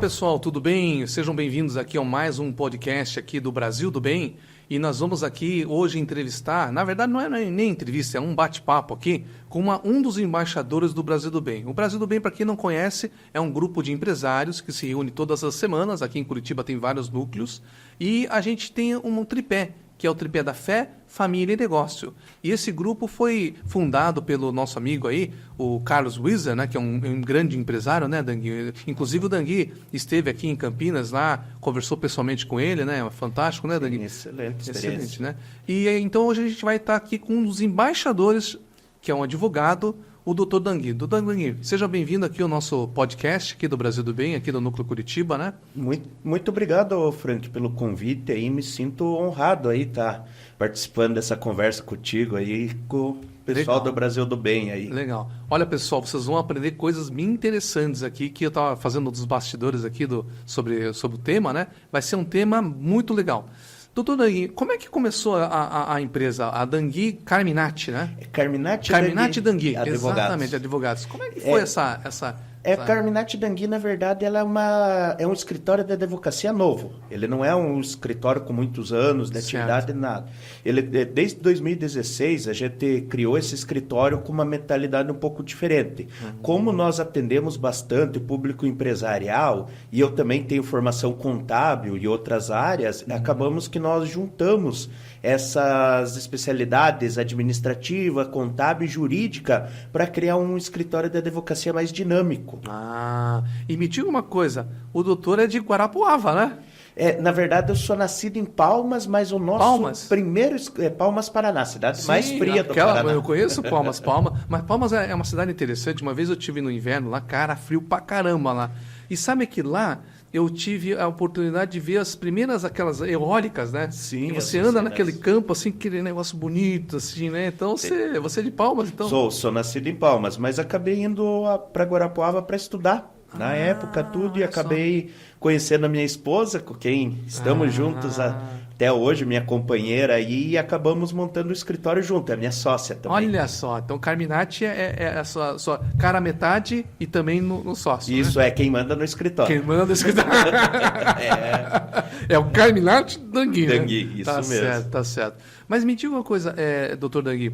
pessoal, tudo bem? Sejam bem-vindos aqui a mais um podcast aqui do Brasil do Bem. E nós vamos aqui hoje entrevistar, na verdade não é nem entrevista, é um bate-papo aqui com um dos embaixadores do Brasil do Bem. O Brasil do Bem, para quem não conhece, é um grupo de empresários que se reúne todas as semanas. Aqui em Curitiba tem vários núcleos e a gente tem um tripé, que é o tripé da fé, família e negócio. E esse grupo foi fundado pelo nosso amigo aí, o Carlos Wieser, né, que é um grande empresário, né, Dangui? Inclusive o Dangui esteve aqui em Campinas lá, conversou pessoalmente com ele, né? Fantástico, né, Dangui? Excelente, excelente, né? E então hoje a gente vai estar aqui com um dos embaixadores, que é um advogado, o Dr. Dangui. Dr. Dangui, seja bem-vindo aqui ao nosso podcast aqui do Brasil do Bem, aqui do Núcleo Curitiba, né? Muito obrigado, Frank, pelo convite aí. Me sinto honrado aí estar participando dessa conversa contigo aí, com o pessoal do Brasil do Bem aí. Legal. Olha, pessoal, vocês vão aprender coisas bem interessantes aqui, que eu estava fazendo dos bastidores aqui sobre o tema, né? Vai ser um tema muito legal. Doutor Dangui, como é que começou a empresa, a Dangui Carminati, né? Carminati Dangui, advogados. Exatamente, advogados. Como é que foi essa... Carminati Dangui, na verdade, ela é um escritório de advocacia novo. Ele não é um escritório com muitos anos de atividade, nada. Desde 2016, a gente criou esse escritório com uma mentalidade um pouco diferente. Como nós atendemos bastante o público empresarial, e eu também tenho formação contábil e outras áreas, acabamos que nós juntamos essas especialidades administrativa, contábil e jurídica para criar um escritório de advocacia mais dinâmico. E me diga uma coisa, o doutor é de Guarapuava, né? Na verdade, eu sou nascido em Palmas, mas o nosso primeiro é Palmas, Paraná, cidade mais fria do Paraná. Eu conheço Palmas, mas Palmas é uma cidade interessante. Uma vez eu estive no inverno lá, cara, frio pra caramba lá. E sabe que lá eu tive a oportunidade de ver as primeiras, aquelas eólicas, né? Sim. E você anda naquele campo, assim, aquele negócio bonito, assim, né? Então, você é de Palmas, então? Sou nascido em Palmas, mas acabei indo para Guarapuava para estudar. Na época, tudo, e acabei conhecendo a minha esposa, com quem estamos juntos até hoje, minha companheira aí, e acabamos montando o escritório junto, é a minha sócia também. Olha só, então Carminati é a sua cara metade e também no sócio. Isso, né? É quem manda no escritório. Quem manda no escritório. É o Carminati Dangui, né? Dangui, isso mesmo. Certo, tá certo. Mas me diga uma coisa, doutor Dangui.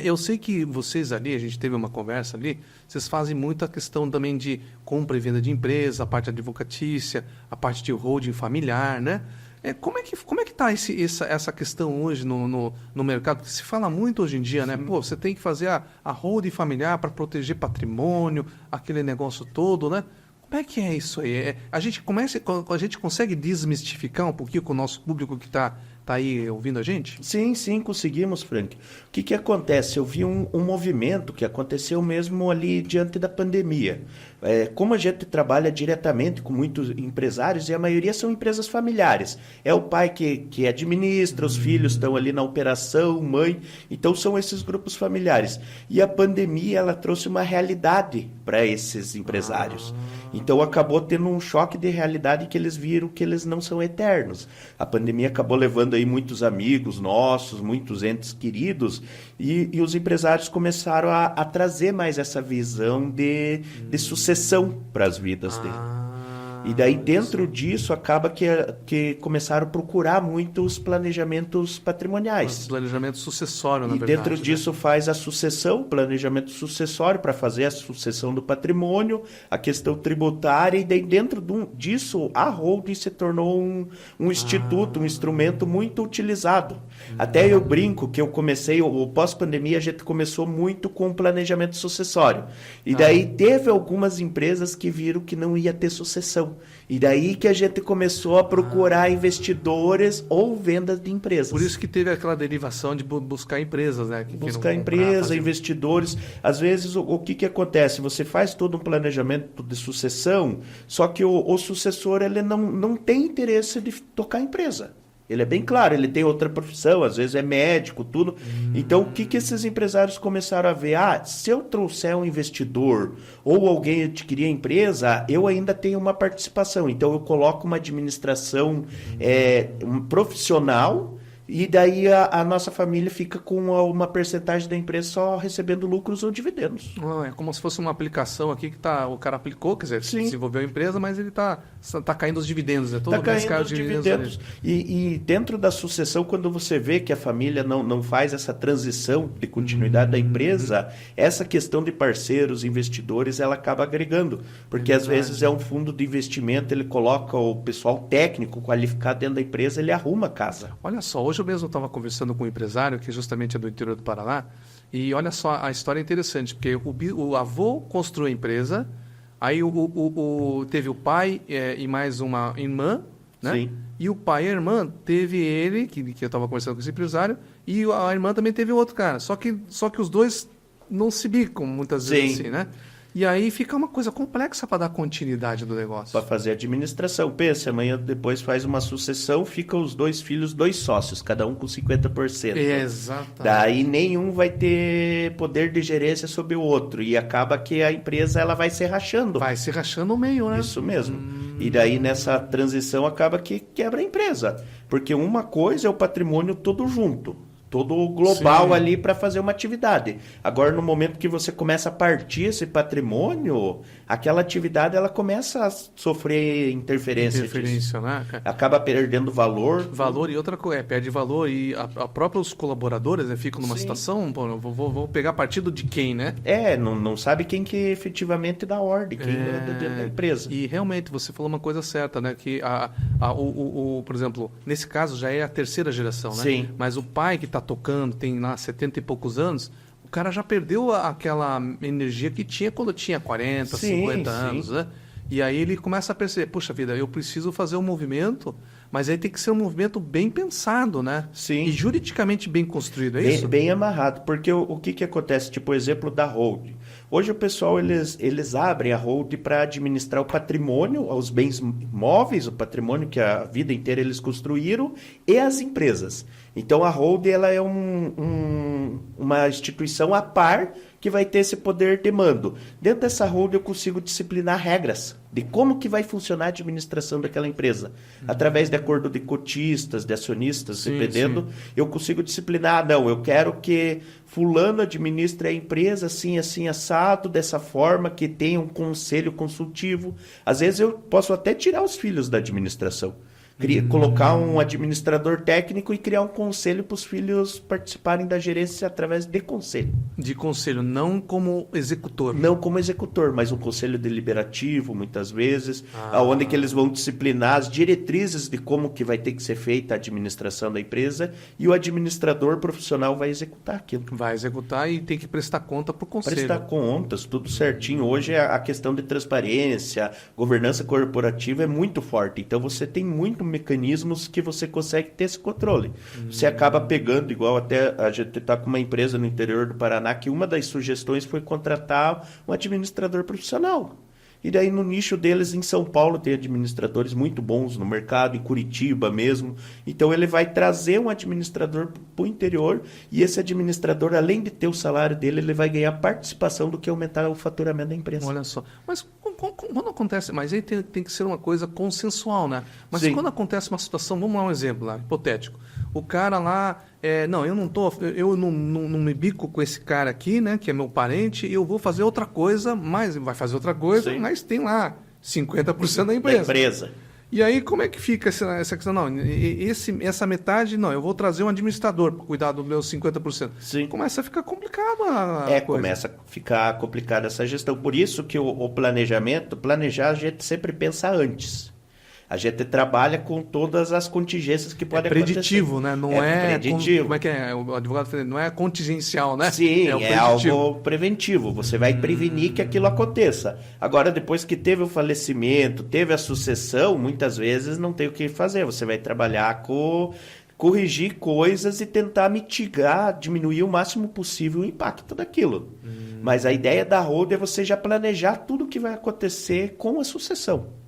Eu sei que vocês ali, a gente teve uma conversa ali, vocês fazem muita questão também de compra e venda de empresa, a parte advocatícia, a parte de holding familiar, né? Como é que está essa questão hoje no mercado? Porque se fala muito hoje em dia, né? Pô, você tem que fazer a holding familiar para proteger patrimônio, aquele negócio todo, né? Como é que é isso aí? A gente consegue desmistificar um pouquinho com o nosso público que está aí ouvindo a gente? Sim, conseguimos, Frank. O que acontece? Eu vi um movimento que aconteceu mesmo ali diante da pandemia. Como a gente trabalha diretamente com muitos empresários, e a maioria são empresas familiares. É o pai que administra, os filhos estão ali na operação, mãe. Então, são esses grupos familiares. E a pandemia, ela trouxe uma realidade para esses empresários. Então, acabou tendo um choque de realidade que eles viram que eles não são eternos. A pandemia acabou levando aí muitos amigos nossos, muitos entes queridos, e os empresários começaram a trazer mais essa visão de sucessão para as vidas dele. E daí, dentro disso, acaba que começaram a procurar muitos planejamentos patrimoniais. Planejamento sucessório, na verdade. E dentro disso faz a sucessão, planejamento sucessório, para fazer a sucessão do patrimônio, a questão tributária, e daí dentro disso a holding se tornou um instituto, um instrumento muito utilizado. Até eu brinco que eu comecei, o pós-pandemia, a gente começou muito com o planejamento sucessório. E daí teve algumas empresas que viram que não ia ter sucessão. E daí que a gente começou a procurar investidores ou vendas de empresas. Por isso que teve aquela derivação de buscar empresas, né? Buscar empresa, investidores. Às vezes, o que acontece? Você faz todo um planejamento de sucessão, só que o sucessor ele não tem interesse de tocar a empresa. Ele é bem claro, ele tem outra profissão, às vezes é médico, tudo. Então, o que esses empresários começaram a ver? Se eu trouxer um investidor ou alguém adquirir a empresa, eu ainda tenho uma participação. Então, eu coloco uma administração um profissional E daí a nossa família fica com uma percentagem da empresa só recebendo lucros ou dividendos. É como se fosse uma aplicação aqui que o cara aplicou, quer dizer, Sim. desenvolveu a empresa, mas ele tá caindo os dividendos, né? Todo Está mês cai caindo os os dividendos. dividendos. E dentro da sucessão, quando você vê que a família não faz essa transição de continuidade da empresa, essa questão de parceiros, investidores, ela acaba agregando. Porque às vezes é um fundo de investimento, ele coloca o pessoal técnico qualificado dentro da empresa, ele arruma a casa. Olha só, hoje eu mesmo estava conversando com um empresário que justamente é do interior do Paraná, e olha só, a história é interessante, porque o avô construiu a empresa, aí teve o pai e mais uma irmã, né? Sim. E o pai e a irmã teve ele, que eu estava conversando com esse empresário, e a irmã também teve outro cara. Só que os dois não se bicam muitas vezes assim, né? E aí fica uma coisa complexa para dar continuidade do negócio. Para fazer administração. Pensa, amanhã depois faz uma sucessão, ficam os dois filhos, dois sócios, cada um com 50%. Exatamente. Daí nenhum vai ter poder de gerência sobre o outro. E acaba que a empresa ela vai se rachando. Vai se rachando o meio, né? Isso mesmo. E daí nessa transição acaba que quebra a empresa. Porque uma coisa é o patrimônio todo junto. Todo global Sim. ali para fazer uma atividade. Agora, no momento que você começa a partir esse patrimônio, aquela atividade ela começa a sofrer interferência disso. Né? Acaba perdendo valor. Valor e outra coisa, perde valor e a próprios colaboradores, né, ficam numa situação, pô, eu vou pegar partido de quem, né? Não sabe quem que efetivamente dá ordem, quem manda dentro da empresa. E realmente, você falou uma coisa certa, né? Que, por exemplo, nesse caso já é a terceira geração, né? Sim. Mas o pai que está tocando, tem lá 70 e poucos anos, o cara já perdeu aquela energia que tinha quando tinha 40, 50 anos, né? E aí ele começa a perceber, puxa vida, eu preciso fazer um movimento, mas aí tem que ser um movimento bem pensado, né? Sim. E juridicamente bem construído, é isso? Bem amarrado, porque o que acontece? Tipo o exemplo da holding. Hoje o pessoal, eles abrem a holding para administrar o patrimônio, os bens móveis, o patrimônio que a vida inteira eles construíram e as empresas. Então a holding ela é uma instituição à par que vai ter esse poder de mando. Dentro dessa holding eu consigo disciplinar regras de como que vai funcionar a administração daquela empresa. Através de acordo de cotistas, de acionistas, dependendo, eu consigo disciplinar. Não, eu quero que fulano administre a empresa assim, assim, assado, dessa forma, que tenha um conselho consultivo. Às vezes eu posso até tirar os filhos da administração. Colocar um administrador técnico e criar um conselho para os filhos participarem da gerência através de conselho. De conselho, não como executor. Não como executor, mas um conselho deliberativo, muitas vezes, onde que eles vão disciplinar as diretrizes de como que vai ter que ser feita a administração da empresa e o administrador profissional vai executar aquilo. Vai executar e tem que prestar conta para o conselho. Prestar contas, tudo certinho. Hoje a questão de transparência, governança corporativa é muito forte. Então você tem muito mecanismos que você consegue ter esse controle. Você acaba pegando, igual até a gente está com uma empresa no interior do Paraná, que uma das sugestões foi contratar um administrador profissional. E daí no nicho deles em São Paulo tem administradores muito bons no mercado, em Curitiba mesmo. Então ele vai trazer um administrador para o interior e esse administrador, além de ter o salário dele, ele vai ganhar participação do que aumentar o faturamento da empresa. Olha só, mas quando acontece, mas aí tem que ser uma coisa consensual, né? Mas quando acontece uma situação, vamos lá um exemplo lá, hipotético. O cara lá, eu não me bico com esse cara aqui, né, que é meu parente, eu vou fazer outra coisa, mas vai fazer outra coisa, mas tem lá 50% da empresa. E aí, como é que fica essa questão? Não, essa metade, não, eu vou trazer um administrador para cuidar dos meus 50%. Sim. Começa a ficar complicado a coisa. Começa a ficar complicada essa gestão. Por isso que o planejar, a gente sempre pensa antes. A gente trabalha com todas as contingências que podem acontecer. É preditivo, né? Não é preditivo. Como é que é? O advogado fala, não é contingencial, né? Sim, é algo preventivo. Você vai prevenir que aquilo aconteça. Agora, depois que teve o falecimento, teve a sucessão, muitas vezes não tem o que fazer. Você vai trabalhar corrigir coisas e tentar mitigar, diminuir o máximo possível o impacto daquilo. Mas a ideia da holding é você já planejar tudo o que vai acontecer com a sucessão.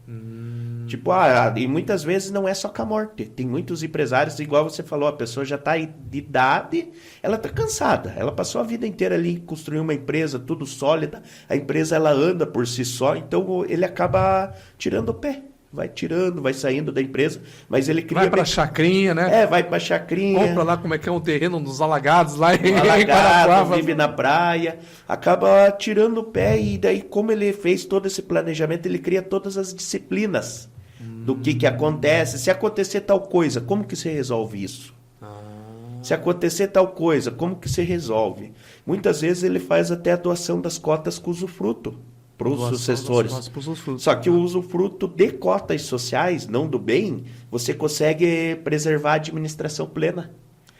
Tipo, e muitas vezes não é só com a morte. Tem muitos empresários, igual você falou, a pessoa já está de idade, ela está cansada. Ela passou a vida inteira ali, construiu uma empresa, tudo sólida. A empresa, ela anda por si só, então ele acaba tirando o pé. vai tirando, vai saindo da empresa, mas ele cria... Vai para a chacrinha, né? vai para a chacrinha. Compra lá como é que é um terreno dos alagados lá em Alagado, vive na praia, acaba tirando o pé e daí como ele fez todo esse planejamento, ele cria todas as disciplinas do que acontece. Se acontecer tal coisa, como que se resolve isso? Se acontecer tal coisa, como que se resolve? Muitas vezes ele faz até a doação das cotas com usufruto para os sucessores. Só que o usufruto de cotas sociais, não do bem, você consegue preservar a administração plena.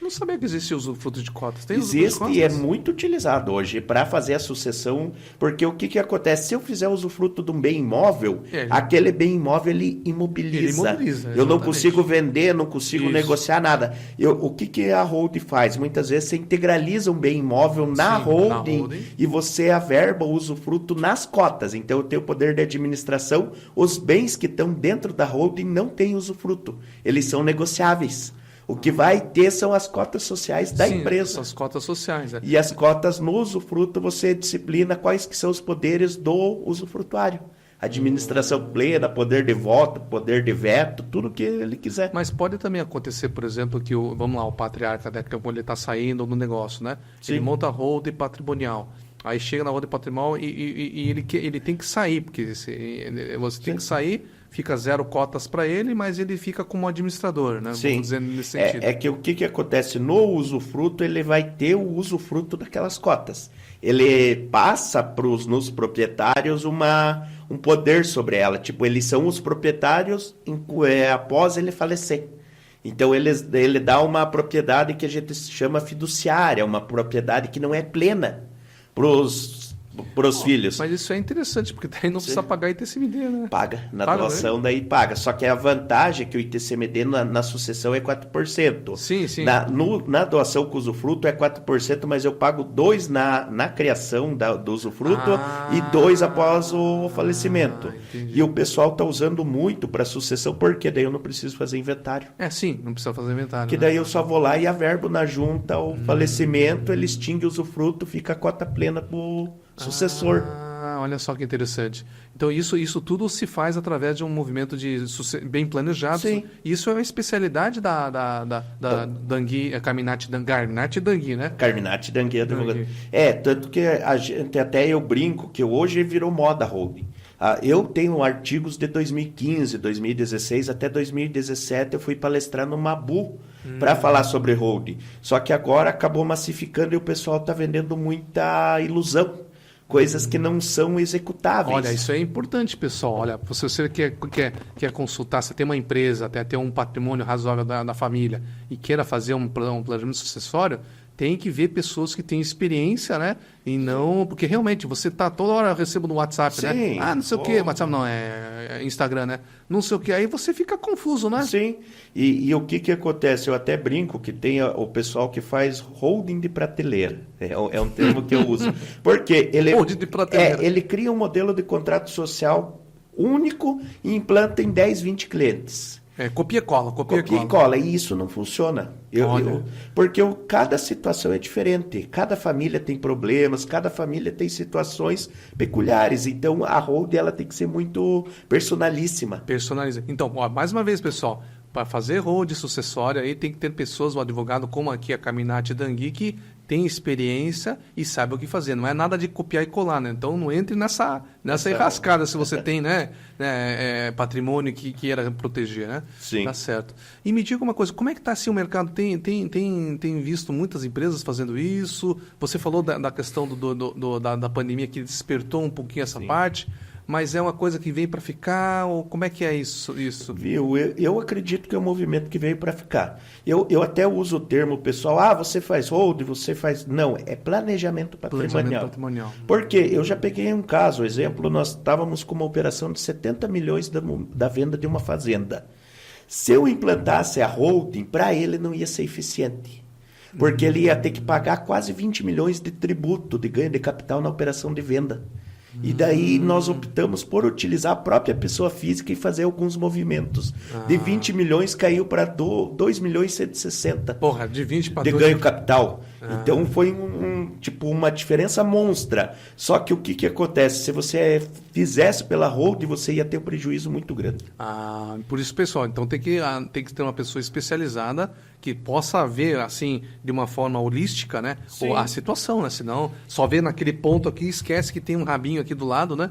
Não sabia que existia usufruto de cotas. Tem Existe cotas? E é muito utilizado hoje para fazer a sucessão, porque o que acontece? Se eu fizer usufruto de um bem imóvel, aquele bem imóvel ele imobiliza. Eu não consigo vender, não consigo negociar nada. O que a holding faz? Muitas vezes você integraliza um bem imóvel na holding e você averba o usufruto nas cotas. Então eu tenho o poder de administração. Os bens que estão dentro da holding não têm usufruto. Eles são negociáveis. O que vai ter são as cotas sociais da empresa. As cotas sociais. E as cotas no usufruto, você disciplina quais que são os poderes do usufrutuário. Administração plena, poder de voto, poder de veto, tudo que ele quiser. Mas pode também acontecer, por exemplo, que o patriarca, né, que ele está saindo do negócio, né? Ele monta a holding patrimonial. Aí chega na holding patrimonial e ele tem que sair, porque você tem que sair... Fica 0 cotas para ele, mas ele fica como administrador, né? Sim. Vamos dizer nesse sentido. Que o que acontece no usufruto, ele vai ter o usufruto daquelas cotas. Ele passa nos proprietários um poder sobre ela. Tipo, eles são os proprietários após ele falecer. Então, ele dá uma propriedade que a gente chama fiduciária, uma propriedade que não é plena para os filhos. Mas isso é interessante, porque daí não precisa pagar ITCMD, né? Paga. Na doação daí paga. Só que a vantagem é que o ITCMD na sucessão é 4%. Sim. Na doação com usufruto é 4%, mas eu pago 2% na criação do usufruto e 2% após o falecimento. Entendi. E o pessoal está usando muito para sucessão, porque daí eu não preciso fazer inventário. Sim, não precisa fazer inventário. Que daí eu só vou lá e averbo na junta o falecimento, ele extingue o usufruto, fica a cota plena para o sucessor. Olha só que interessante. Então isso tudo se faz através de um movimento bem planejado. Sim. Isso é uma especialidade da Dangui, Carminati Dangui, né? Carminati Dangui, advogado. Tanto que a gente, até eu brinco que hoje virou moda holding. Eu tenho artigos de 2015, 2016 até 2017 eu fui palestrar no Mabu para falar sobre holding. Só que agora acabou massificando e o pessoal está vendendo muita ilusão. Coisas que não são executáveis. Olha, isso é importante, pessoal. Olha, se você quer consultar, você tem uma empresa, até ter um patrimônio razoável da família e queira fazer um planejamento sucessório, tem que ver pessoas que têm experiência, né? E não... Porque realmente, você tá toda hora eu recebo no WhatsApp, né? Não sei o quê. WhatsApp não, é Instagram, né? Não sei o quê. Aí você fica confuso, né? Sim. E o que acontece? Eu até brinco que tem o pessoal que faz holding de prateleira. É um termo que eu uso. Porque holding de prateleira. Ele cria um modelo de contrato social único e implanta em 10, 20 clientes. Copia e cola. Copia e cola. E isso não funciona. Porque cada situação é diferente. Cada família tem problemas, cada família tem situações peculiares. Então, a holding ela tem que ser muito personalíssima. Então, mais uma vez, pessoal, para fazer holding sucessória, aí tem que ter pessoas, um advogado como aqui a Carminati Dangui, que tem experiência e sabe o que fazer. Não é nada de copiar e colar, né? Então não entre nessa enrascada se você tem patrimônio que queira proteger, né? Sim. Tá certo. E me diga uma coisa, como é que está assim, o mercado? Tem visto muitas empresas fazendo isso? Você falou da questão da pandemia que despertou um pouquinho essa parte. Mas é uma coisa que veio para ficar? Ou como é que é isso? Viu? Eu acredito que é um movimento que veio para ficar. Eu até uso o termo pessoal, você faz hold, você faz... Não, é planejamento patrimonial. Porque eu já peguei um caso, exemplo, nós estávamos com uma operação de 70 milhões da venda de uma fazenda. Se eu implantasse a holding, para ele não ia ser eficiente. Porque ele ia ter que pagar quase 20 milhões de tributo, de ganho de capital na operação de venda. E daí nós optamos por utilizar a própria pessoa física e fazer alguns movimentos. De 20 milhões caiu para 2 milhões e 160 Porra, de 20 para de 2. ganho capital. Então foi tipo uma diferença monstra. Só que o que acontece? Se você fizesse pela hold, você ia ter um prejuízo muito grande. Por isso, pessoal, então tem que ter uma pessoa especializada que possa ver, assim, de uma forma holística, né? A situação, né? Senão, só vê naquele ponto aqui, esquece que tem um rabinho aqui do lado, né?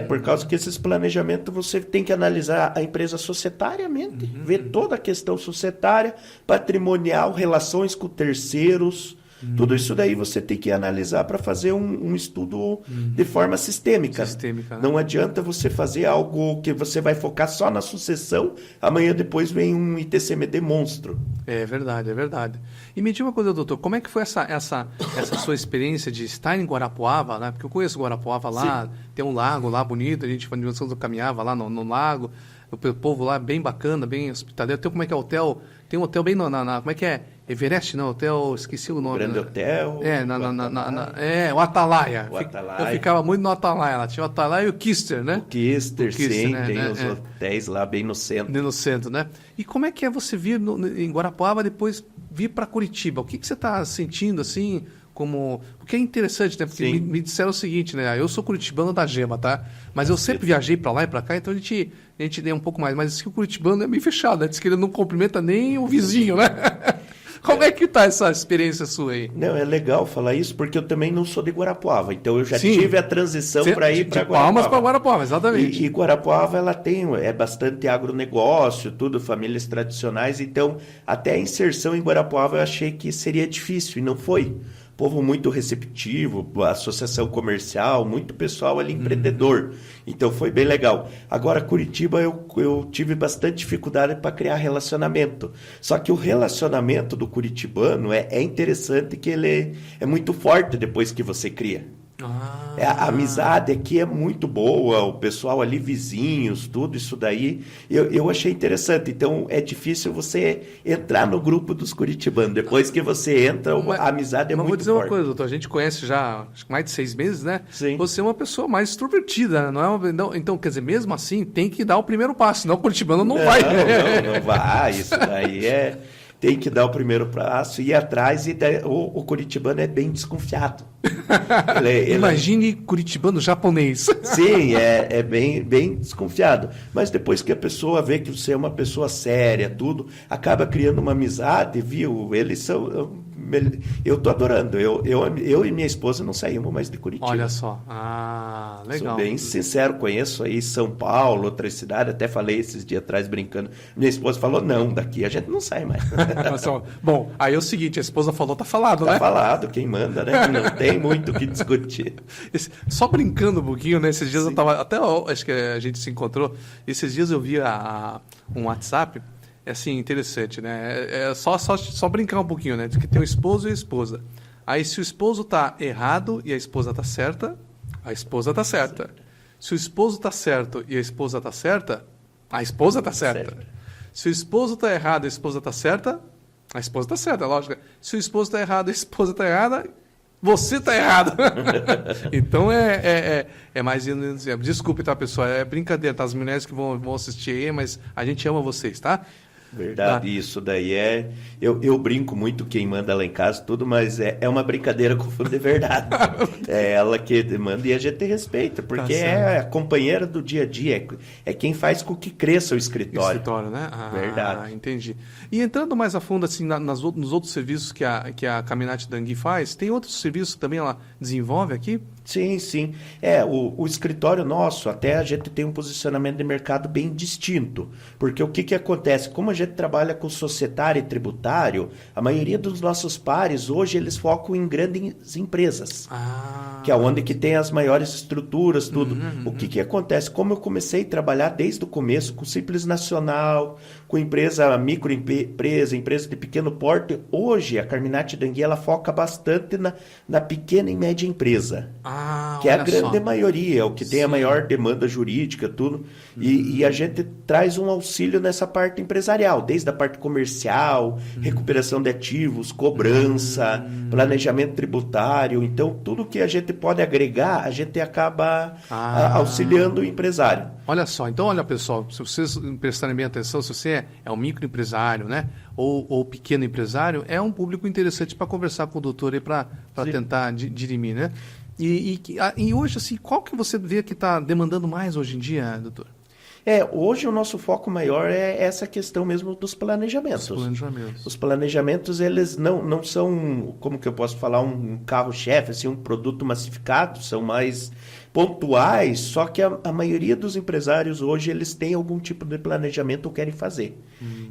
Por causa que esses planejamentos você tem que analisar a empresa societariamente, ver toda a questão societária, patrimonial, relações com terceiros. Tudo isso daí você tem que analisar para fazer um estudo de forma sistêmica. Né? Não adianta você fazer algo que você vai focar só na sucessão, amanhã depois vem um ITCMD monstro. É verdade, é verdade. E me diga uma coisa, doutor, como é que foi essa sua experiência de estar em Guarapuava, né? Porque eu conheço Guarapuava lá, sim, tem um lago lá bonito, a gente caminhava lá no lago, o povo lá bem bacana, bem hospitaleiro. Tem como é que é o hotel? Tem um hotel bem como é que é? Everest, não, hotel, esqueci o nome. Grande Hotel. O Atalaia. O Atalaia. Eu ficava muito no Atalaia lá. Tinha o Atalaia e o Kister, né? O Kister, sim, né? tem os hotéis lá bem no centro. No centro, né? E como é que é você vir em Guarapuava depois vir para Curitiba? O que você está sentindo assim? Porque é interessante, né? Porque me disseram o seguinte, né? Eu sou curitibano da Gema, tá? Mas eu sempre viajei para lá e para cá, então a gente tem um pouco mais. Mas diz que o curitibano é meio fechado, né? Diz que ele não cumprimenta nem o vizinho, né? Como é que tá essa experiência sua aí? Não, é legal falar isso, porque eu também não sou de Guarapuava. Então eu já tive a transição para ir para Guarapuava. Palmas para Guarapuava, exatamente. E Guarapuava, ela é bastante agronegócio, tudo, famílias tradicionais. Então, até a inserção em Guarapuava eu achei que seria difícil, e não foi. Povo muito receptivo, associação comercial, muito pessoal ali empreendedor. Então foi bem legal. Agora, Curitiba, eu tive bastante dificuldade para criar relacionamento. Só que o relacionamento do curitibano é interessante, que ele é muito forte depois que você cria. A amizade aqui é muito boa, o pessoal ali, vizinhos, tudo isso daí, eu achei interessante. Então é difícil você entrar no grupo dos curitibanos. Depois que você entra, a amizade é muito forte. Mas vou dizer uma coisa, doutor, a gente conhece já mais de 6 meses, né? Sim. Você é uma pessoa mais extrovertida, não é? Então, quer dizer, mesmo assim, tem que dar o primeiro passo, senão o curitibano não vai. Não vai, isso daí tem que dar o primeiro passo, ir atrás, e o curitibano é bem desconfiado. Imagine curitibano japonês. Sim, é bem desconfiado. Mas depois que a pessoa vê que você é uma pessoa séria, tudo, acaba criando uma amizade, viu? Eles são... Eu tô adorando. Eu e minha esposa não saímos mais de Curitiba. Olha só. Legal. Sou bem sincero, conheço aí São Paulo, outras cidades, até falei esses dias atrás brincando. Minha esposa falou, não, daqui a gente não sai mais. Bom, aí é o seguinte, a esposa falou, tá falado, né? Tá falado, quem manda, né? Não tem muito o que discutir. Só brincando um pouquinho, né? Esses dias eu tava, acho que a gente se encontrou, esses dias eu vi um WhatsApp, assim, interessante, né? Só brincar um pouquinho, né? Diz que tem o esposo e a esposa. Aí, se o esposo tá errado e a esposa tá certa, a esposa tá certa. Se o esposo tá certo e a esposa tá certa, a esposa tá certa. Se o esposo tá errado e a esposa tá certa, a esposa tá certa, lógico. Se o esposo tá errado e a esposa tá errada, você tá errado. Então é mais... Desculpe, tá, pessoal? É brincadeira, tá? As mulheres que vão assistir aí, mas a gente ama vocês, tá? Verdade, isso daí eu brinco muito quem manda lá em casa, tudo, mas é uma brincadeira com fundo de verdade. É ela que manda e a gente respeita, porque é a companheira do dia a dia, é quem faz com que cresça o escritório. Escritório, né? Verdade. Entendi. E entrando mais a fundo assim, nos outros serviços que a Caminhante Dangui faz, tem outros serviços que também ela desenvolve aqui? Sim. O escritório nosso, até a gente tem um posicionamento de mercado bem distinto. Porque o que acontece? Como a gente trabalha com societário e tributário, a maioria dos nossos pares, hoje, eles focam em grandes empresas. Que é onde que tem as maiores estruturas, tudo. O que acontece? Como eu comecei a trabalhar desde o começo com Simples Nacional, com microempresa, empresa de pequeno porte, hoje a Carminati Dangui, ela foca bastante na pequena e média empresa. que é a olha grande só. maioria, o que tem a maior demanda jurídica, tudo. E a gente traz um auxílio nessa parte empresarial, desde a parte comercial, recuperação de ativos, cobrança, planejamento tributário. Então, tudo que a gente pode agregar, a gente acaba auxiliando o empresário. Olha só, então olha pessoal, se vocês prestarem bem atenção, se você é um microempresário, né, ou pequeno empresário, é um público interessante para conversar com o doutor aí para tentar dirimir, né? E hoje, assim, qual que você vê que está demandando mais hoje em dia, doutor? Hoje o nosso foco maior é essa questão mesmo dos planejamentos. Os planejamentos, eles não são, como que eu posso falar, um carro-chefe, assim, um produto massificado, são mais pontuais, só que a maioria dos empresários hoje, eles têm algum tipo de planejamento ou querem fazer.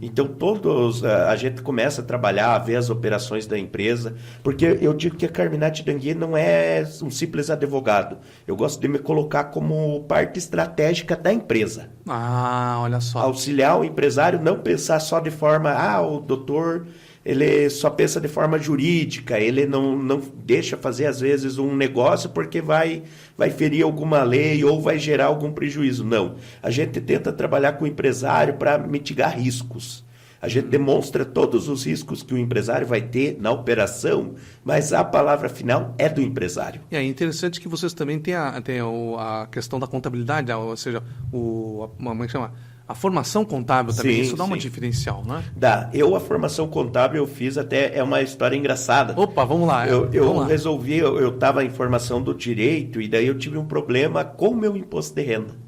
Então, todos, a gente começa a trabalhar, a ver as operações da empresa, porque eu digo que a Carminati Danguier não é um simples advogado. Eu gosto de me colocar como parte estratégica da empresa. Olha só. Auxiliar o empresário, não pensar só de forma, o doutor, ele só pensa de forma jurídica, ele não deixa fazer, às vezes, um negócio porque vai ferir alguma lei ou vai gerar algum prejuízo. Não. A gente tenta trabalhar com o empresário para mitigar riscos. A gente demonstra todos os riscos que o empresário vai ter na operação, mas a palavra final é do empresário. É interessante que vocês também têm a questão da contabilidade, ou seja, como é que chama? A formação contábil também, Sim, isso dá uma sim. diferencial, né? Dá. A formação contábil eu fiz até, é uma história engraçada. Opa, vamos lá. Eu resolvi, eu estava em formação do direito e daí eu tive um problema com o meu imposto de renda.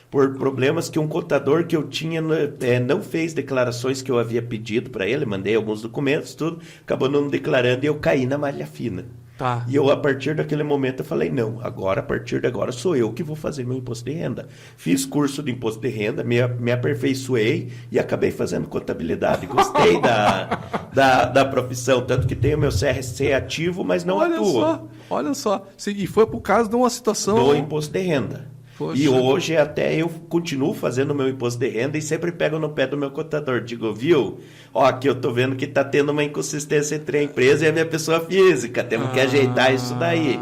Por problemas que um contador que eu tinha não fez declarações que eu havia pedido para ele, mandei alguns documentos, tudo, acabou não declarando e eu caí na malha fina. Tá. E eu, a partir daquele momento, eu falei, não, agora, a partir de agora, sou eu que vou fazer meu imposto de renda. Fiz curso de imposto de renda, me aperfeiçoei e acabei fazendo contabilidade. Gostei da profissão, tanto que tenho meu CRC ativo, mas não atuo. Olha só. E foi por causa de uma situação... Do imposto de renda. Poxa. E hoje até eu continuo fazendo o meu imposto de renda e sempre pego no pé do meu contador. Digo, viu? Aqui eu tô vendo que tá tendo uma inconsistência entre a empresa e a minha pessoa física. Temos que ajeitar isso daí.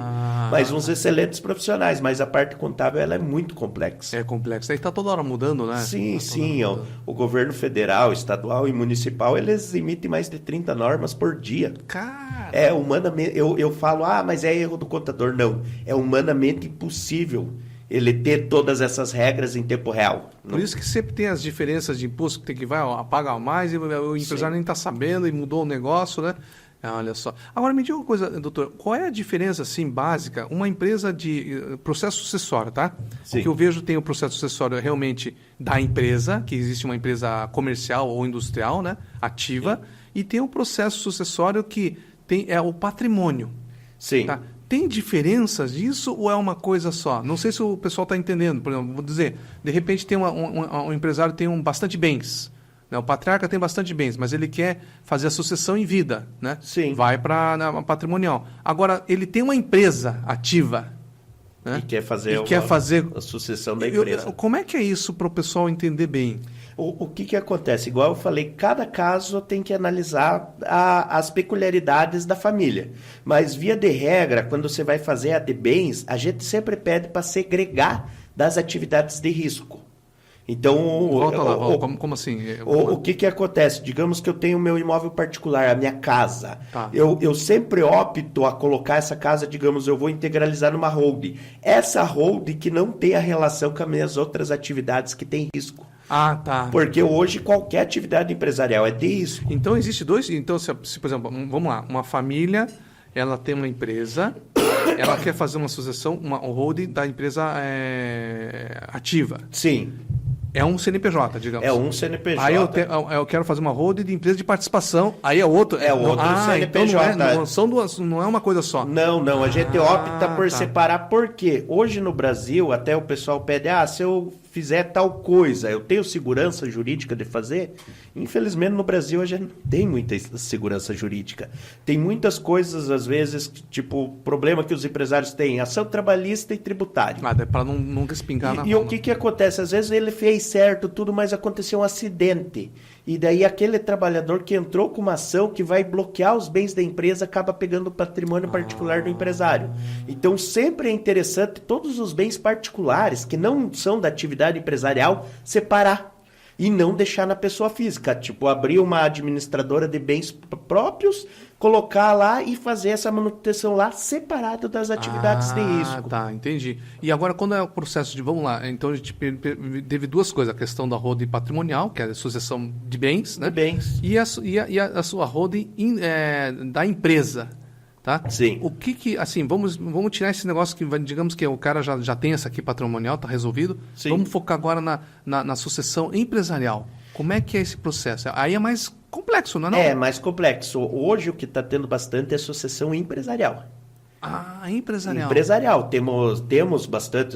Mas uns excelentes profissionais, mas a parte contábil ela é muito complexa. É complexa. Aí tá toda hora mudando, né? Sim. O governo federal, estadual e municipal, eles emitem mais de 30 normas por dia. Cara... Humanamente... Eu falo, mas é erro do contador. Não. É humanamente impossível ele ter todas essas regras em tempo real. Por isso que sempre tem as diferenças de imposto que tem que pagar mais e o empresário nem está sabendo e mudou o negócio, né? Olha só. Agora, me diga uma coisa, doutor, qual é a diferença, assim, básica, uma empresa de processo sucessório, tá? Sim. O que eu vejo tem o processo sucessório realmente da empresa, que existe uma empresa comercial ou industrial, né? Ativa, e tem o processo sucessório que é o patrimônio. Sim. Tá? Tem diferenças disso ou é uma coisa só? Não sei se o pessoal está entendendo. Por exemplo, vou dizer, de repente tem um empresário tem bastante bens. Né? O patriarca tem bastante bens, mas ele quer fazer a sucessão em vida. Né? Sim. Vai para a patrimonial. Agora, ele tem uma empresa ativa. Né? E quer fazer a sucessão da empresa. Como é que é isso para o pessoal entender bem? O que acontece? Igual eu falei, cada caso tem que analisar as peculiaridades da família. Mas, via de regra, quando você vai fazer a de bens, a gente sempre pede para segregar das atividades de risco. Então, volta lá, como assim? O que acontece? Digamos que eu tenho meu imóvel particular, a minha casa. Tá. Eu sempre opto a colocar essa casa, digamos, eu vou integralizar numa holding. Essa holding que não tem a relação com as minhas outras atividades que tem risco. Tá. Porque hoje qualquer atividade empresarial é de risco. Então, existe dois... Então, se por exemplo, vamos lá, uma família, ela tem uma empresa, ela quer fazer uma sucessão, uma holding da empresa ativa. Sim. É um CNPJ, digamos. É um CNPJ. Aí eu quero fazer uma holding de empresa de participação, aí é outro... É outro CNPJ. Então não é uma coisa só. Não. A gente opta por separar. Por quê? Hoje no Brasil, até o pessoal pede, se eu fizer tal coisa, eu tenho segurança jurídica de fazer? Infelizmente, no Brasil, a gente não tem muita segurança jurídica. Tem muitas coisas, às vezes, tipo, problema que os empresários têm, ação trabalhista e tributária. Para não respingar na E o que acontece? Às vezes ele fez certo tudo, mas aconteceu um acidente. E daí aquele trabalhador que entrou com uma ação que vai bloquear os bens da empresa acaba pegando o patrimônio particular do empresário. Então sempre é interessante todos os bens particulares que não são da atividade empresarial separar e não deixar na pessoa física. Tipo, abrir uma administradora de bens próprios, colocar lá e fazer essa manutenção lá separado das atividades de risco. Tá, entendi. E agora, quando é o processo de, vamos lá, então a gente teve duas coisas, a questão da holding patrimonial, que é a sucessão de bens, né? De bens. E a sua holding da empresa, tá? Sim. O que assim, vamos tirar esse negócio que, digamos que o cara já tem essa aqui patrimonial, tá resolvido. Sim. Vamos focar agora na sucessão empresarial. Como é que é esse processo? Aí é mais complexo, não é? Não? É mais complexo. Hoje o que está tendo bastante é sucessão empresarial. Empresarial. Empresarial. Temos bastante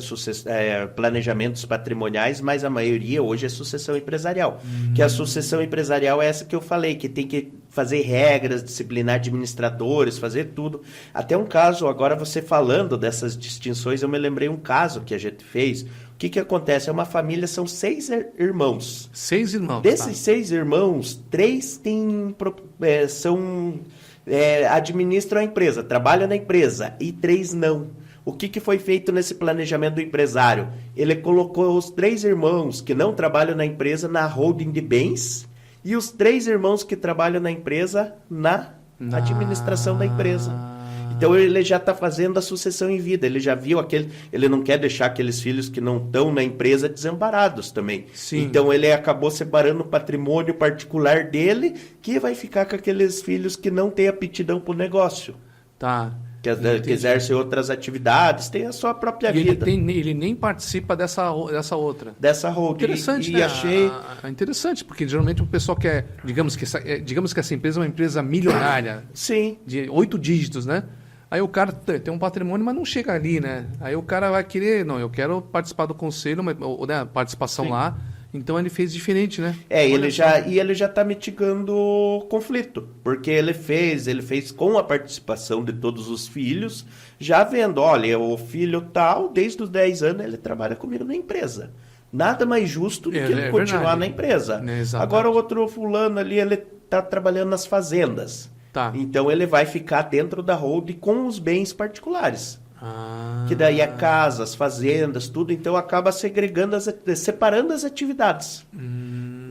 planejamentos patrimoniais, mas a maioria hoje é sucessão empresarial. Que a sucessão empresarial é essa que eu falei, que tem que fazer regras, disciplinar administradores, fazer tudo. Até um caso, agora você falando dessas distinções, eu me lembrei um caso que a gente fez. O que acontece? É uma família, são 6 irmãos. 6 irmãos. Desses 6 irmãos, 3 administram a empresa, trabalham na empresa, e 3 não. O que foi feito nesse planejamento do empresário? Ele colocou os 3 irmãos que não trabalham na empresa na holding de bens e os 3 irmãos que trabalham na empresa na administração da empresa. Então ele já está fazendo a sucessão em vida, ele já viu ele não quer deixar aqueles filhos que não estão na empresa desamparados também. Sim. Então ele acabou separando o patrimônio particular dele, que vai ficar com aqueles filhos que não têm aptidão para o negócio. Tá. Que exercem outras atividades, tem a sua própria vida. Ele nem participa dessa outra. Dessa holding. Interessante, e né? achei... Interessante, porque geralmente o pessoal quer, digamos que essa empresa é uma empresa milionária. Sim. De 8 dígitos, né? Aí o cara tem um patrimônio, mas não chega ali, né? Aí o cara vai querer, não, eu quero participar do conselho, ou né, participação. Sim. Lá. Então ele fez diferente, né? Ele já está mitigando o conflito, porque ele fez com a participação de todos os filhos, já vendo, olha, o filho tal, desde os 10 anos ele trabalha comigo na empresa. Nada mais justo do que ele continuar na empresa. Agora o outro fulano ali, ele está trabalhando nas fazendas. Tá. Então ele vai ficar dentro da holding com os bens particulares. Que daí é casas, fazendas, tudo. Então acaba separando as atividades.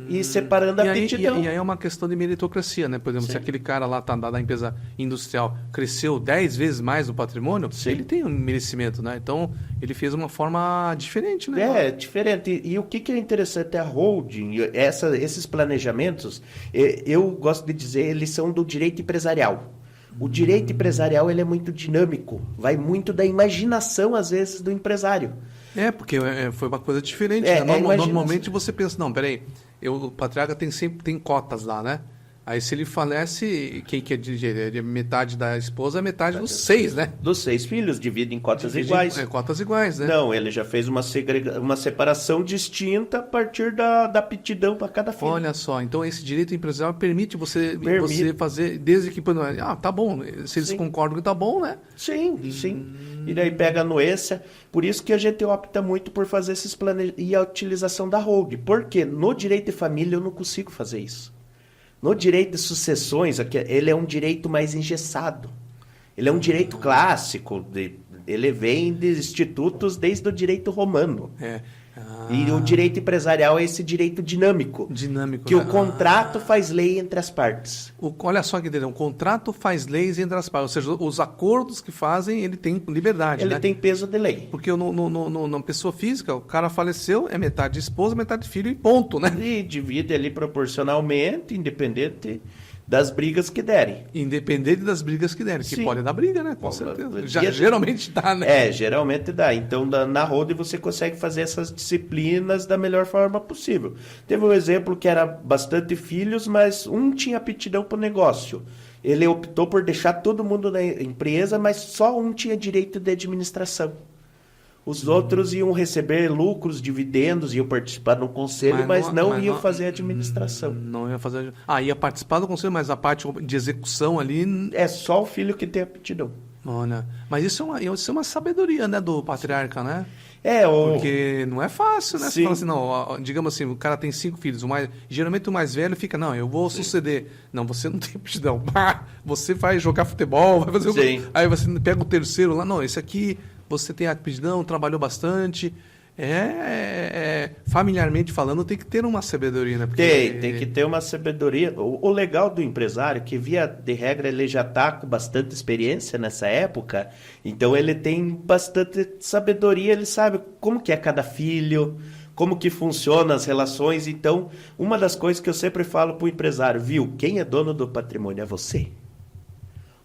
E separando a aptidão. E aí é uma questão de meritocracia, né? Por exemplo, se aquele cara lá da empresa industrial cresceu 10 vezes mais no patrimônio, ele tem um merecimento, né? Então, ele fez uma forma diferente, né? Diferente. E o que é interessante é a holding, esses planejamentos, eu gosto de dizer, eles são do direito empresarial. O direito empresarial ele é muito dinâmico, vai muito da imaginação, às vezes, do empresário. Porque foi uma coisa diferente. Né? Normalmente você pensa, não, peraí, o patriarca sempre tem cotas lá, né? Aí se ele falece, quem que é metade da esposa, metade dos 6, né? Dos 6 filhos, divide em cotas iguais. Cotas iguais, né? Não, ele já fez uma separação distinta a partir da aptidão para cada filho. Olha só, então esse direito empresarial permite você fazer, desde que... tá bom, se eles concordam que tá bom, né? Sim. E daí pega a anuência. Por isso que a gente opta muito por fazer esses planejamentos e a utilização da holding. Porque no direito de família eu não consigo fazer isso. No direito de sucessões, ele é um direito mais engessado. Ele é um direito clássico. Ele vem de institutos desde o direito romano. E o direito empresarial é esse direito dinâmico. Que o contrato faz lei entre as partes. Olha só que interessante, o contrato faz leis entre as partes. Ou seja, os acordos que fazem, ele tem liberdade. Ele tem peso de lei. Porque na pessoa física, o cara faleceu, é metade esposa, metade filho e ponto, né? E divide ali proporcionalmente, independente das brigas que derem. Independente das brigas que derem, que pode dar briga, né? Com certeza. Geralmente dá, né? Geralmente dá. Então, na holding você consegue fazer essas disciplinas da melhor forma possível. Teve um exemplo que era bastante filhos, mas um tinha aptidão para o negócio. Ele optou por deixar todo mundo na empresa, mas só um tinha direito de administração. Os outros iam receber lucros, dividendos, iam participar do conselho, mas não iam fazer administração. Não ia fazer. Ia participar do conselho, mas a parte de execução ali... É só o filho que tem aptidão. Olha, mas isso é uma sabedoria, né, do patriarca, né? Porque não é fácil, né? Sim. Você fala assim, não, digamos assim, o cara tem 5 filhos, geralmente o mais velho fica, não, eu vou suceder. Não, você não tem aptidão. Você vai jogar futebol, vai fazer aí você pega o terceiro lá, não, esse aqui você tem aptidão, trabalhou bastante. Familiarmente falando, tem que ter uma sabedoria, né? Tem que ter uma sabedoria. O legal do empresário é que, via de regra, ele já está com bastante experiência nessa época, então ele tem bastante sabedoria, ele sabe como que é cada filho, como que funcionam as relações. Então, uma das coisas que eu sempre falo para o empresário, viu, quem é dono do patrimônio é você.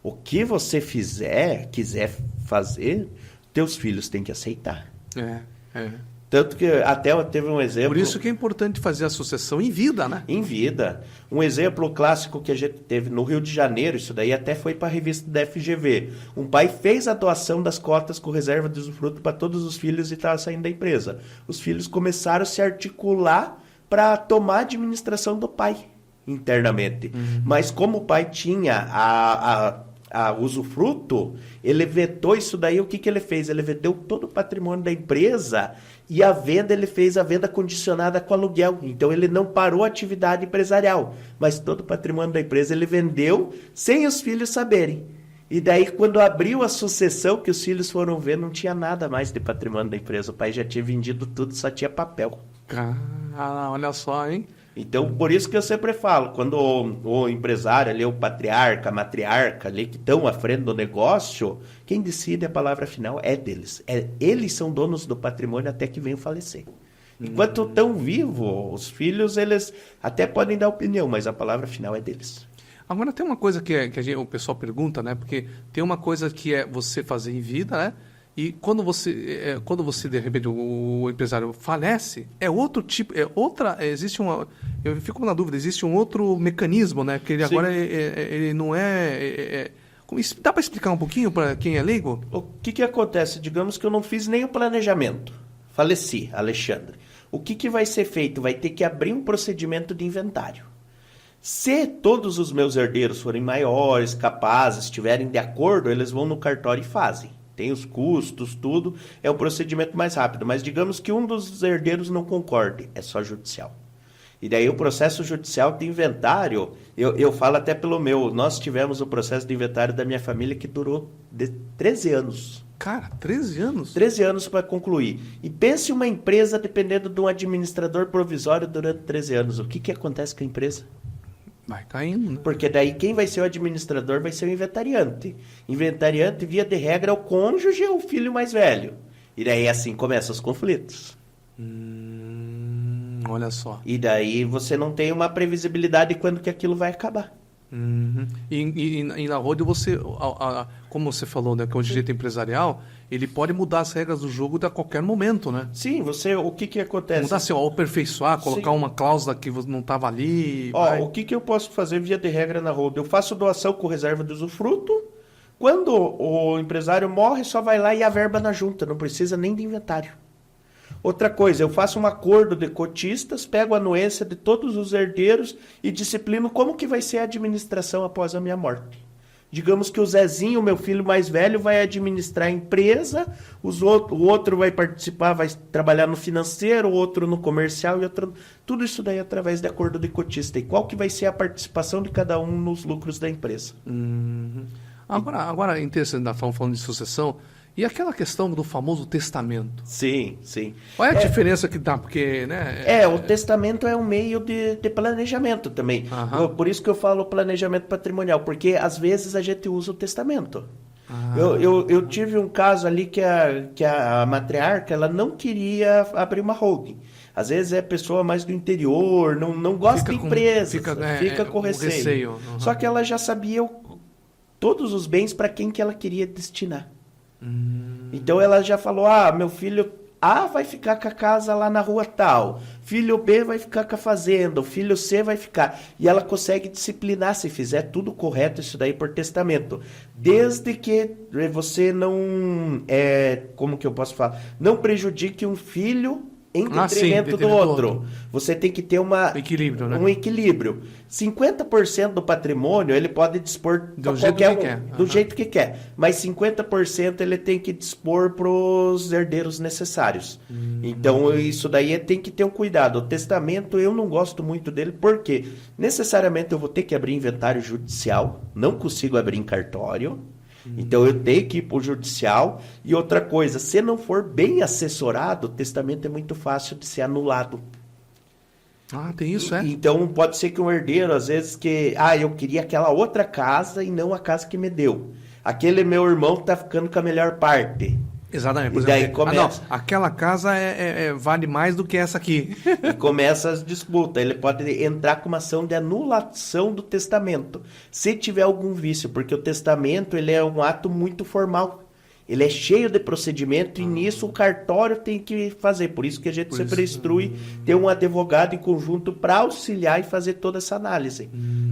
O que você quiser fazer, teus filhos têm que aceitar. Tanto que até teve um exemplo... Por isso que é importante fazer a sucessão em vida, né? Em vida. Um exemplo clássico que a gente teve no Rio de Janeiro, isso daí até foi para a revista da FGV. Um pai fez a doação das cotas com reserva de usufruto para todos os filhos e estava saindo da empresa. Os filhos começaram a se articular para tomar a administração do pai internamente. Mas como o pai tinha a usufruto, ele vetou isso daí. O que ele fez? Ele vendeu todo o patrimônio da empresa e a venda, ele fez a venda condicionada com aluguel. Então ele não parou a atividade empresarial, mas todo o patrimônio da empresa ele vendeu sem os filhos saberem. E daí, quando abriu a sucessão, que os filhos foram ver, não tinha nada mais de patrimônio da empresa. O pai já tinha vendido tudo, só tinha papel. Olha só, hein? Então, por isso que eu sempre falo, quando o empresário ali, o patriarca, a matriarca ali, que estão à frente do negócio, quem decide a palavra final é deles. Eles são donos do patrimônio até que venham falecer. Enquanto estão vivos, os filhos, eles até podem dar opinião, mas a palavra final é deles. Agora, tem uma coisa que o pessoal pergunta, né? Porque tem uma coisa que é você fazer em vida, né? E quando você de repente, o empresário falece, é outro tipo, existe uma... Eu fico na dúvida, existe um outro mecanismo, né? Porque ele agora ele não dá para explicar um pouquinho para quem é leigo? O que acontece? Digamos que eu não fiz nem o planejamento. Faleci, Alexandre. O que vai ser feito? Vai ter que abrir um procedimento de inventário. Se todos os meus herdeiros forem maiores, capazes, estiverem de acordo, eles vão no cartório e fazem. Tem os custos, tudo, é um procedimento mais rápido. Mas digamos que um dos herdeiros não concorde, é só judicial. E daí o processo judicial de inventário, eu falo até pelo meu, nós tivemos o processo de inventário da minha família que durou 13 anos. Cara, 13 anos? 13 anos para concluir. E pense uma empresa dependendo de um administrador provisório durante 13 anos. O que acontece com a empresa? Vai caindo, né? Porque daí quem vai ser o administrador vai ser o inventariante. Inventariante, via de regra, é o cônjuge ou o filho mais velho. E daí assim começam os conflitos. Olha só. E daí você não tem uma previsibilidade de quando que aquilo vai acabar. E na Rodio você, como você falou, né, que é um direito empresarial, ele pode mudar as regras do jogo a qualquer momento, né? Sim, o que acontece? Mudar assim, aperfeiçoar, colocar uma cláusula que não estava ali. O que eu posso fazer via de regra na Rodio? Eu faço doação com reserva de usufruto. Quando o empresário morre, só vai lá e averba na junta, não precisa nem de inventário. Outra coisa, eu faço um acordo de cotistas, pego a anuência de todos os herdeiros e disciplino como que vai ser a administração após a minha morte. Digamos que o Zezinho, meu filho mais velho, vai administrar a empresa, o outro vai participar, vai trabalhar no financeiro, o outro no comercial, tudo isso daí através de acordo de cotista. E qual que vai ser a participação de cada um nos lucros da empresa. Agora é interessante, nós estamos falando de sucessão. E aquela questão do famoso testamento? Sim, sim. Qual é a diferença que dá? Porque, né? O testamento é um meio de planejamento também. Por isso que eu falo planejamento patrimonial, porque às vezes a gente usa o testamento. Eu tive um caso ali que a matriarca ela não queria abrir uma holding. Às vezes é pessoa mais do interior, não gosta de empresas, fica com receio. Só que ela já sabia todos os bens para quem que ela queria destinar. Então ela já falou, meu filho A vai ficar com a casa lá na rua tal, filho B vai ficar com a fazenda, o filho C vai ficar. E ela consegue disciplinar se fizer tudo correto isso daí por testamento. Desde que você não, como que eu posso falar? Não prejudique um filho em Ah, sim, detrimento do detrimento do outro. outro. Você tem que ter Equilíbrio, né? um equilíbrio. 50% do patrimônio ele pode dispor Do pra jeito qualquer que um, quer. do Aham. jeito que quer. Mas 50% ele tem que dispor para os herdeiros necessários. Então isso daí tem que ter um cuidado. O testamento eu não gosto muito dele porque necessariamente eu vou ter que abrir inventário judicial, não consigo abrir em cartório. Então eu tenho que ir para o judicial. E outra coisa, se não for bem assessorado, o testamento é muito fácil de ser anulado. Ah, tem isso, é? Então pode ser que um herdeiro, às vezes, eu queria aquela outra casa e não a casa que me deu. Aquele meu irmão tá ficando com a melhor parte. Exatamente. Por E daí exemplo, começa. não, aquela casa vale mais do que essa aqui. E começa as disputas. Ele pode entrar com uma ação de anulação do testamento, se tiver algum vício, porque o testamento ele é um ato muito formal. Ele é cheio de procedimento e nisso o cartório tem que fazer. Por isso que a gente sempre instrui ter um advogado em conjunto para auxiliar e fazer toda essa análise.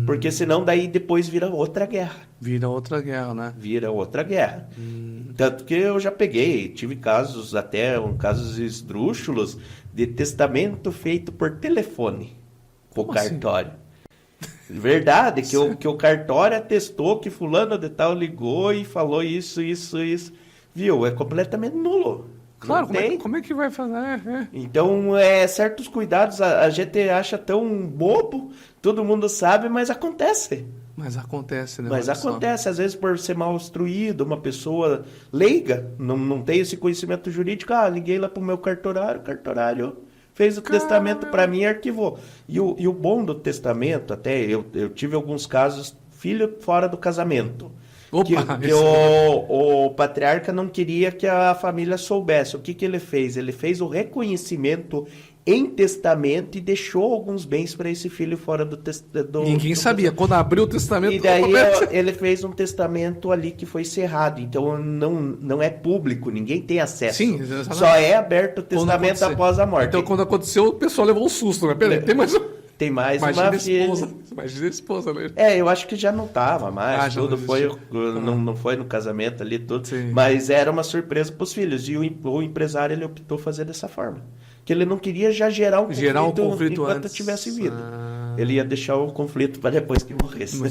Porque senão daí depois vira outra guerra. Vira outra guerra, né? Vira outra guerra. Tanto que eu já tive casos, casos esdrúxulos, de testamento feito por telefone pro Como assim? cartório. Verdade, que o cartório atestou que fulano de tal ligou e falou isso. Viu? É completamente nulo. Claro, Não tem. como é que vai fazer? Então, certos cuidados a gente acha tão bobo, todo mundo sabe, mas acontece. Mas acontece, né? Mas Olha só. acontece, às vezes, por ser mal instruído, uma pessoa leiga, não tem esse conhecimento jurídico. Liguei lá pro meu cartorário, o cartorário fez o testamento para mim e arquivou. E o bom do testamento, até eu tive alguns casos, filho fora do casamento. Opa, Que o patriarca não queria que a família soubesse. O que ele fez? Ele fez o reconhecimento em testamento e deixou alguns bens para esse filho fora do testamento. Ninguém sabia. Quando abriu o testamento... E daí ele fez um testamento ali que foi cerrado. Então não é público, ninguém tem acesso. Sim, exatamente. Só é aberto o testamento após a morte. Então quando aconteceu, o pessoal levou um susto, né? Peraí, tem mais um... Tem mais Imagina uma a filha. esposa. Imagina a esposa, né? Eu acho que já não tava mais, já tudo não foi, existia. não foi no casamento ali, tudo. Sim. Mas era uma surpresa para os filhos. E o empresário ele optou fazer dessa forma. Que ele não queria já gerar um conflito enquanto antes. tivesse vida. Ele ia deixar o conflito para depois que morresse.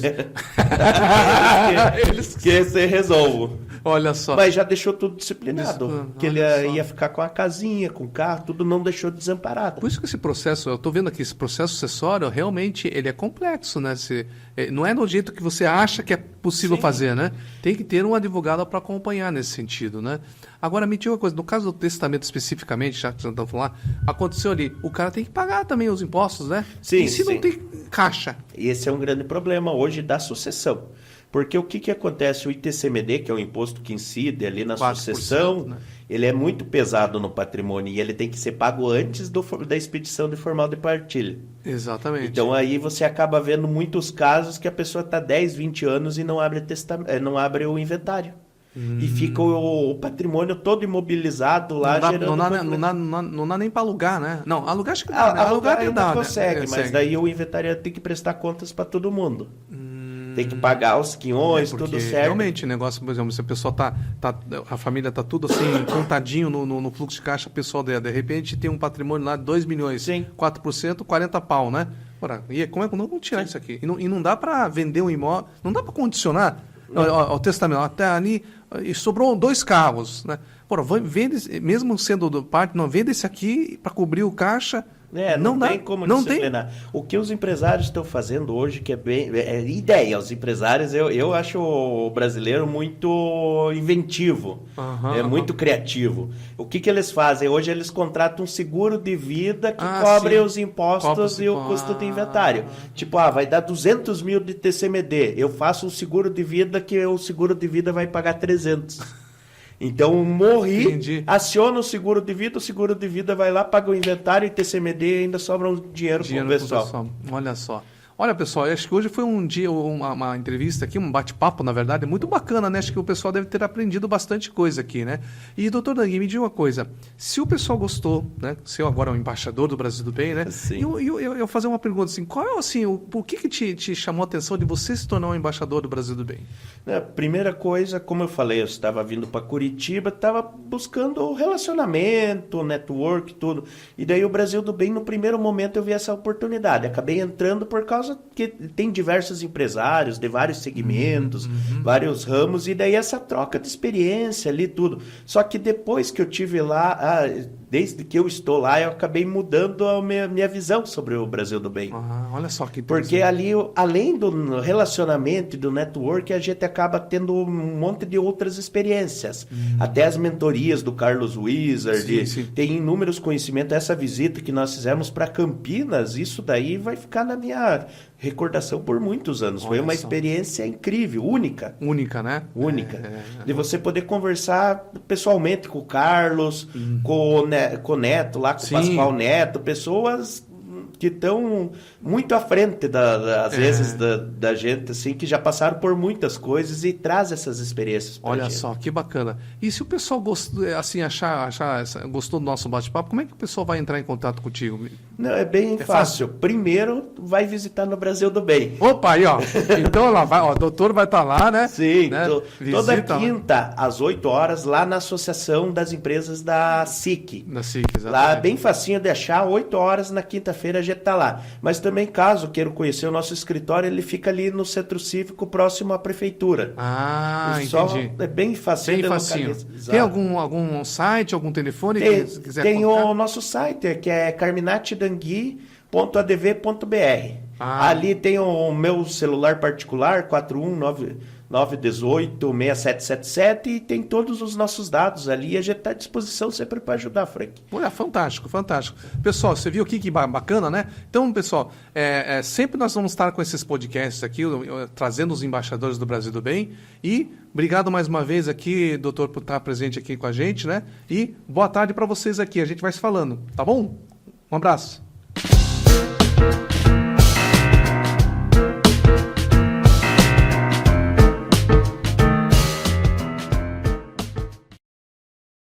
que se resolva. Olha só. Mas já deixou tudo disciplinado. Que ele olha só. ia ficar com a casinha, com o carro, tudo não deixou desamparado. Por isso que esse processo, eu estou vendo aqui, esse processo sucessório, realmente, ele é complexo, né? Não é do jeito que você acha que é possível fazer, né? Tem que ter um advogado para acompanhar nesse sentido, né? Agora, me diga uma coisa, no caso do testamento especificamente, já que você está falando, aconteceu ali, o cara tem que pagar também os impostos, né? Sim, e se não tem caixa? E esse é um grande problema hoje da sucessão. Porque o que acontece? O ITCMD, que é o imposto que incide ali na 4%, sucessão, né? ele é muito pesado no patrimônio e ele tem que ser pago antes da expedição de formal de partilha. Exatamente. Então aí você acaba vendo muitos casos que a pessoa está 10, 20 anos e não abre o inventário. E fica o patrimônio todo imobilizado lá, gerando... Não dá nem para alugar, né? Não, alugar acho que dá, né? Alugar até ainda dá, consegue, né? mas daí o inventário tem que prestar contas para todo mundo. Tem que pagar os quinhões, Porque tudo certo. realmente o negócio, por exemplo, se a pessoa a família tá tudo assim, contadinho no fluxo de caixa pessoal dela, de repente tem um patrimônio lá de 2 milhões, Sim. 4%, 40 pau, né? Ora, e como é que não vamos tirar isso aqui? E não dá para vender um imóvel, não dá para condicionar o testamento, até ali, e sobrou 2 carros, né? Porra, vende, mesmo sendo do parte, não vende esse aqui para cobrir o caixa. Não tem como disciplinar. O que os empresários estão fazendo hoje, que é ideia. Os empresários, eu acho o brasileiro muito inventivo, muito criativo. O que eles fazem? Hoje eles contratam um seguro de vida que cobre os impostos e o custo do inventário. Tipo, vai dar 200 mil de TCMD. Eu faço um seguro de vida que o seguro de vida vai pagar 300. Então, morri, Entendi. aciona o seguro de vida vai lá, paga o inventário e TCMD e ainda sobra um dinheiro pro pessoal. Olha só. Olha, pessoal, acho que hoje foi um dia, uma entrevista aqui, um bate-papo, na verdade, muito bacana, né? Acho que o pessoal deve ter aprendido bastante coisa aqui, né? E, doutor Dangui, me diga uma coisa. Se o pessoal gostou, né? Você agora é um embaixador do Brasil do Bem, né? Sim. Eu fazer uma pergunta assim, qual é, assim, por que te chamou a atenção de você se tornar um embaixador do Brasil do Bem? A primeira coisa, como eu falei, eu estava vindo para Curitiba, estava buscando relacionamento, network, tudo. E daí o Brasil do Bem, no primeiro momento, eu vi essa oportunidade. Acabei entrando por causa que tem diversos empresários de vários segmentos, vários ramos, e daí essa troca de experiência ali, tudo. Só que depois que eu tive lá, desde que eu estou lá, eu acabei mudando a minha visão sobre o Brasil do Bem. Olha só que interessante. Porque ali, além do relacionamento e do network, a gente acaba tendo um monte de outras experiências. Até as mentorias do Carlos Wizard, Sim. tem inúmeros conhecimentos. Essa visita que nós fizemos para Campinas, isso daí vai ficar na minha recordação por muitos anos. Foi uma experiência incrível, única. Única, né? Única. De você poder conversar pessoalmente com o Carlos, com o Neto lá, com o Pascoal Neto, pessoas que estão muito à frente, às vezes, da gente, assim, que já passaram por muitas coisas e traz essas experiências pra Olha gente. só, que bacana. E se o pessoal assim, gostou do nosso bate-papo, como é que o pessoal vai entrar em contato contigo? Não, é bem fácil. Primeiro, vai visitar no Brasil do Bem. Opa, aí, ó. Então, lá vai, ó, o doutor vai estar lá, né? Sim, né? Toda quinta, às 8 horas, lá na Associação das Empresas da SIC. Da SIC, exatamente. Lá, bem facinho de achar, 8 horas na quinta-feira a gente tá lá. Mas também, caso queiram conhecer o nosso escritório, ele fica ali no Centro Cívico, próximo à Prefeitura. Entendi. É bem facinho. Bem facinho. Tem algum site, algum telefone que você quiser Tem colocar? o nosso site, que é carminatidangui.adv.br. Ali tem o meu celular particular, 41918-6777, e tem todos os nossos dados ali, e a gente está à disposição sempre para ajudar, Frank. Olha, fantástico, fantástico. Pessoal, você viu aqui que bacana, né? Então, pessoal, sempre nós vamos estar com esses podcasts aqui, trazendo os embaixadores do Brasil do Bem. E obrigado mais uma vez aqui, doutor, por estar presente aqui com a gente, né? E boa tarde para vocês aqui. A gente vai se falando, tá bom? Um abraço.